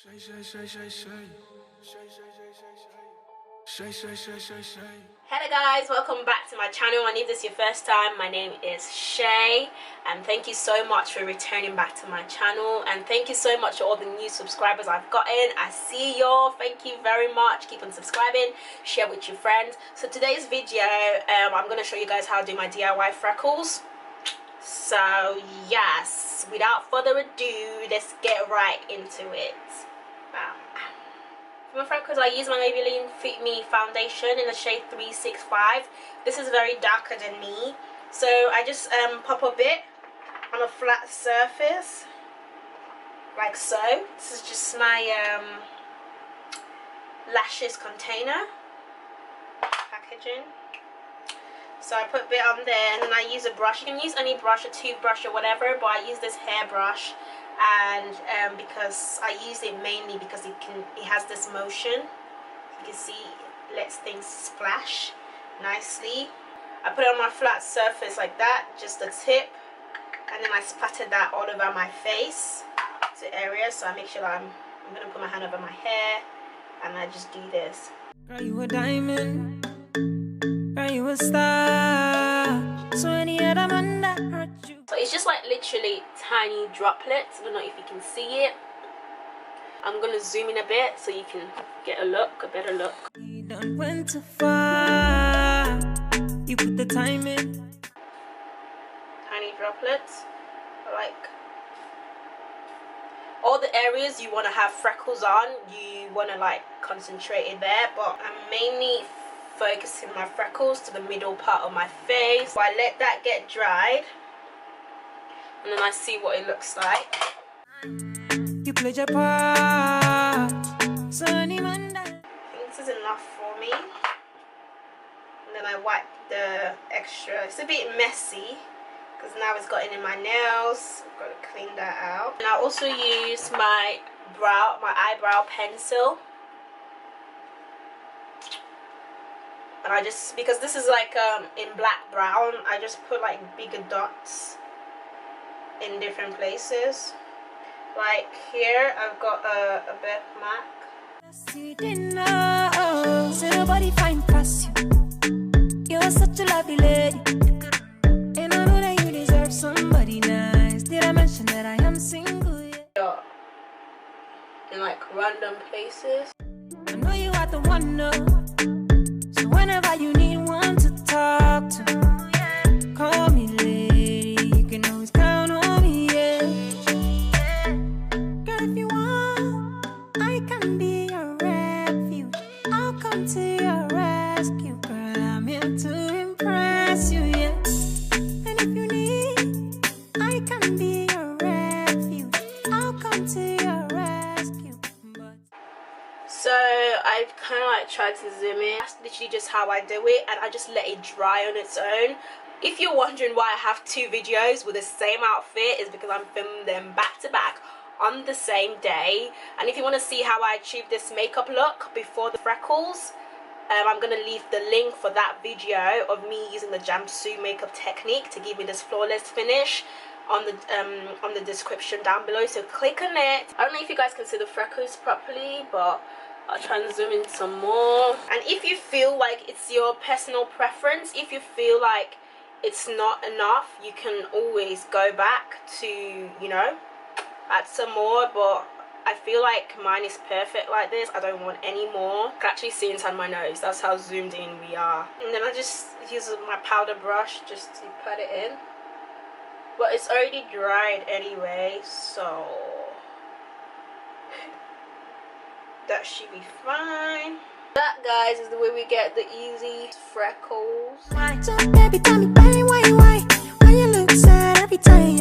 Hello guys, welcome back to my channel, and if this is your first time, my name is Shay, and thank you so much for returning back to my channel, and thank you so much for all the new subscribers I've gotten. I see y'all, thank you very much. Keep on subscribing, share with your friends. So today's video, I'm going to show you guys how to do my DIY freckles. So yes, without further ado, let's get right into it. For my freckles, I use my Maybelline Fit Me foundation in the shade 365. This is very darker than me, so I just pop a bit on a flat surface, like so. This is just my lashes container packaging. So I put a bit on there, and then I use a brush. You can use any brush, a toothbrush or whatever, but I use this hairbrush. And because I use it mainly because it has this motion. You can see it lets things splash nicely. I put it on my flat surface like that, just the tip, and then I splattered that all over my face to areas. So I make sure that I'm gonna put my hand over my hair, and I just do this. Girl, you a diamond. Girl, you a star. So any other man that hurt you. So it's just like literally tiny droplets. I don't know if you can see it. I'm gonna zoom in a bit so you can get a better look. You done went too far. You put the time in. Tiny droplets, like all the areas you want to have freckles on, you want to like concentrate it there. But I'm mainly focusing my freckles to the middle part of my face. So I let that get dried, and then I see what it looks like. You played your part. So any man that... I think this is enough for me. And then I wipe the extra. It's a bit messy because now it's gotten in my nails. I've got to clean that out. And I also use my eyebrow pencil. And I just, because this is like in black brown, I just put like bigger dots in different places. Like here, I've got a birthmark. You didn't know, so nobody find past you. You're such a lovely lady, and I know that you deserve somebody nice. Did I mention that I am single yet? In like random places. I know you are the one, no. So whenever you need one to talk to, call me lady. You can always count on me, yeah. Girl, if you want, I can be your refuge. I'll come to your rescue, girl. I'm here to impress you, yeah. And if you need, I can be your refuge. I'll come to your rescue. So I kind of like tried to zoom in. That's literally just how I do it, and I just let it dry on its own. If you're wondering why I have two videos with the same outfit, is because I'm filming them back to back on the same day. And if you want to see how I achieved this makeup look before the freckles, I'm going to leave the link for that video of me using the jumpsuit makeup technique to give me this flawless finish on the description down below, so click on it. I don't know if you guys can see the freckles properly, but I'll try and zoom in some more. And if you feel like it's your personal preference, if you feel like it's not enough, you can always go back to, you know, add some more. But I feel like mine is perfect like this. I don't want any more. I can actually see inside my nose. That's how zoomed in we are. And then I just use my powder brush just to put it in. But it's already dried anyway, so that should be fine. That, guys, is the way we get the easy freckles. So baby, tell me why you look sad every time